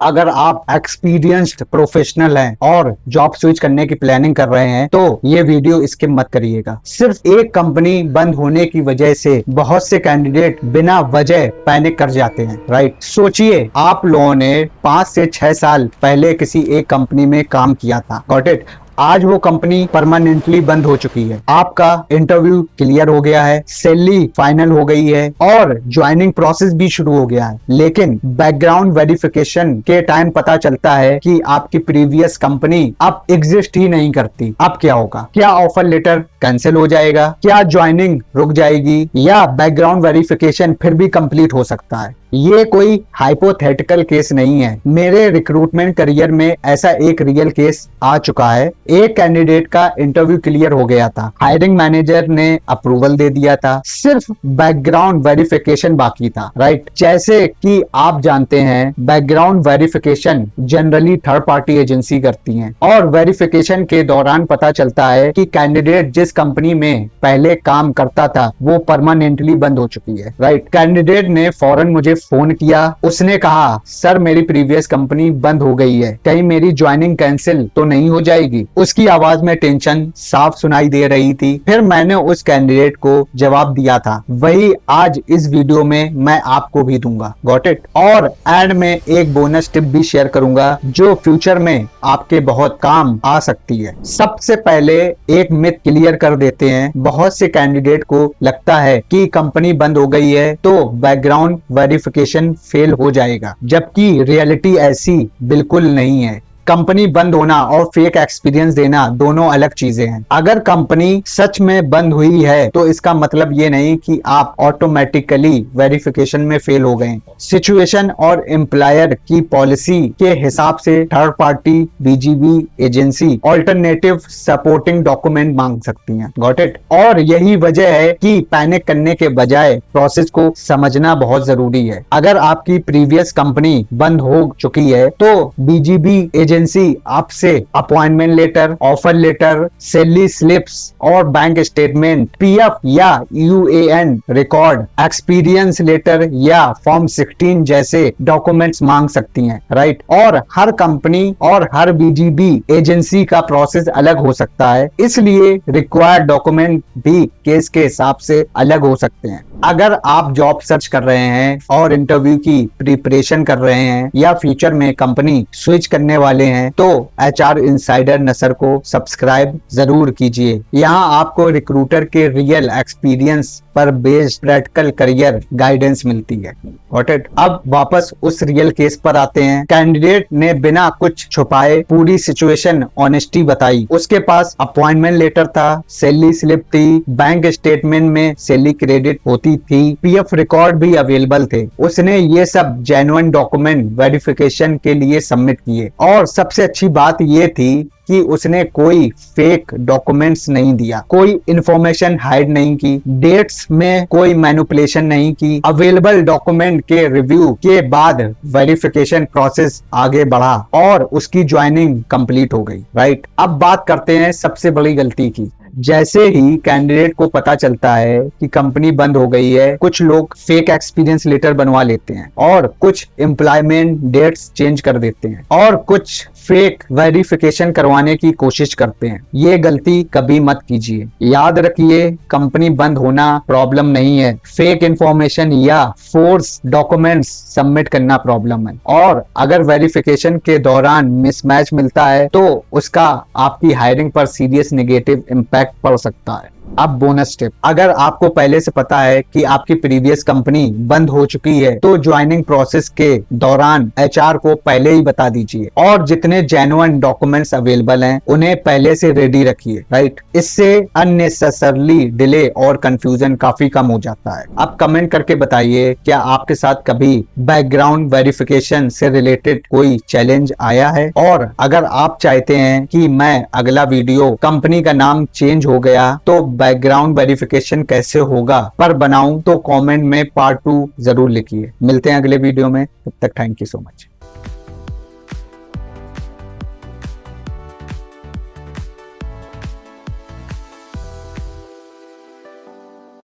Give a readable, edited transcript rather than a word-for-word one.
अगर आप experienced professional हैं और जॉब स्विच करने की प्लानिंग कर रहे हैं तो ये वीडियो स्किप मत करिएगा। सिर्फ एक कंपनी बंद होने की वजह से बहुत से कैंडिडेट बिना वजह पैनिक कर जाते हैं, राइट। सोचिए आप लोगों ने 5 से 6 साल पहले किसी एक कंपनी में काम किया था, गॉट इट। आज वो कंपनी परमानेंटली बंद हो चुकी है, आपका इंटरव्यू क्लियर हो गया है, सैलरी फाइनल हो गई है और ज्वाइनिंग प्रोसेस भी शुरू हो गया है, लेकिन बैकग्राउंड वेरिफिकेशन के टाइम पता चलता है कि आपकी प्रीवियस कंपनी अब एग्जिस्ट ही नहीं करती। अब क्या होगा? क्या ऑफर लेटर कैंसिल हो जाएगा? क्या ज्वाइनिंग रुक जाएगी? या बैकग्राउंड वेरिफिकेशन फिर भी कंप्लीट हो सकता है? ये कोई हाइपोथेटिकल केस नहीं है, मेरे रिक्रूटमेंट करियर में ऐसा एक रियल केस आ चुका है। एक कैंडिडेट का इंटरव्यू क्लियर हो गया था, हायरिंग मैनेजर ने अप्रूवल दे दिया था, सिर्फ बैकग्राउंड वेरिफिकेशन बाकी था, राइट। जैसे कि आप जानते हैं background verification generally third party agency करती हैं और वेरिफिकेशन के दौरान पता चलता है कि कैंडिडेट जिस कंपनी में पहले काम करता था वो परमानेंटली बंद हो चुकी है, राइट। कैंडिडेट ने फौरन मुझे फोन किया, उसने कहा सर मेरी प्रीवियस कंपनी बंद हो गई है, कहीं मेरी ज्वाइनिंग कैंसिल तो नहीं हो जाएगी? उसकी आवाज में टेंशन साफ सुनाई दे रही थी। फिर मैंने उस कैंडिडेट को जवाब दिया था, वही आज इस वीडियो में मैं आपको भी दूंगा, गॉट इट। और एंड में एक बोनस टिप भी शेयर करूंगा जो फ्यूचर में आपके बहुत काम आ सकती है। सबसे पहले एक मिथ क्लियर कर देते हैं, बहुत से कैंडिडेट को लगता है कि कंपनी बंद हो गई है तो बैकग्राउंड वेरिफिकेशन फेल हो जाएगा, जबकि रियलिटी ऐसी बिल्कुल नहीं है। कंपनी बंद होना और फेक एक्सपीरियंस देना दोनों अलग चीजें हैं। अगर कंपनी सच में बंद हुई है तो इसका मतलब ये नहीं कि आप ऑटोमेटिकली वेरिफिकेशन में फेल हो गए। सिचुएशन और एम्प्लॉयर की पॉलिसी के हिसाब से third party BGB agency alternative supporting document मांग सकती हैं, गॉट इट। और यही वजह है कि पैनिक करने के बजाय प्रोसेस को समझना बहुत जरूरी है। अगर आपकी प्रीवियस कंपनी बंद हो चुकी है तो बीजीबी एजेंसी आपसे appointment letter, offer letter, salary slips और बैंक स्टेटमेंट, पीएफ या यूएएन रिकॉर्ड, एक्सपीरियंस लेटर या फॉर्म 16 जैसे डॉक्यूमेंट्स मांग सकती हैं, राइट। और हर कंपनी और हर बीजीबी एजेंसी का प्रोसेस अलग हो सकता है, इसलिए रिक्वायर्ड डॉक्यूमेंट भी केस के हिसाब से अलग हो सकते हैं। अगर आप जॉब सर्च कर रहे हैं और इंटरव्यू की प्रिपरेशन कर रहे हैं या फ्यूचर में कंपनी स्विच करने वाले हैं तो एचआर इनसाइडर नसर को सब्सक्राइब जरूर कीजिए। यहाँ आपको रिक्रूटर के रियल एक्सपीरियंस पर बेस्ड प्रैक्टिकल करियर गाइडेंस मिलती है, गॉट इट। अब वापस उस रियल केस पर आते हैं। कैंडिडेट ने बिना कुछ छुपाए पूरी सिचुएशन ऑनेस्टी बताई। उसके पास अपॉइंटमेंट लेटर था, सैलरी स्लिप थी, बैंक स्टेटमेंट में सैलरी क्रेडिट होती थी, पीएफ रिकॉर्ड भी अवेलेबल थे। उसने ये सब जेन्युइन डॉक्यूमेंट वेरिफिकेशन के लिए सबमिट किए और सबसे अच्छी बात ये थी कि उसने कोई फेक डॉक्यूमेंट्स नहीं दिया, कोई इंफॉर्मेशन हाइड नहीं की, डेट्स में कोई मैनिपुलेशन नहीं की। अवेलेबल डॉक्यूमेंट के रिव्यू के बाद वेरिफिकेशन प्रोसेस आगे बढ़ा और उसकी ज्वाइनिंग कंप्लीट हो गई, राइट। अब बात करते हैं सबसे बड़ी गलती की। जैसे ही कैंडिडेट को पता चलता है कि कंपनी बंद हो गई है, कुछ लोग फेक एक्सपीरियंस लेटर बनवा लेते हैं और कुछ एम्प्लॉयमेंट डेट्स चेंज कर देते हैं और कुछ फेक वेरिफिकेशन करवाने की कोशिश करते हैं। ये गलती कभी मत कीजिए। याद रखिए, कंपनी बंद होना प्रॉब्लम नहीं है, फेक इंफॉर्मेशन या फोर्स डॉक्यूमेंट्स सबमिट करना प्रॉब्लम है। और अगर वेरिफिकेशन के दौरान मिसमैच मिलता है तो उसका आपकी हायरिंग पर सीरियस नेगेटिव इम्पैक्ट पड़ सकता है। अब बोनस टिप, अगर आपको पहले से पता है कि आपकी प्रीवियस कंपनी बंद हो चुकी है तो ज्वाइनिंग प्रोसेस के दौरान एचआर को पहले ही बता दीजिए और जितने जेन्युइन डॉक्यूमेंट्स अवेलेबल हैं उन्हें पहले से रेडी रखिए, राइट। इससे अननेसेसरली डिले और कंफ्यूजन काफी कम हो जाता है। अब कमेंट करके बताइए, क्या आपके साथ कभी बैकग्राउंड वेरिफिकेशन से रिलेटेड कोई चैलेंज आया है? और अगर आप चाहते हैं कि मैं अगला वीडियो कंपनी का नाम चेंज हो गया तो बैकग्राउंड वेरिफिकेशन कैसे होगा पर बनाऊं तो कमेंट में पार्ट 2 जरूर लिखिए। मिलते हैं अगले वीडियो में, तब तक थैंक यू सो मच।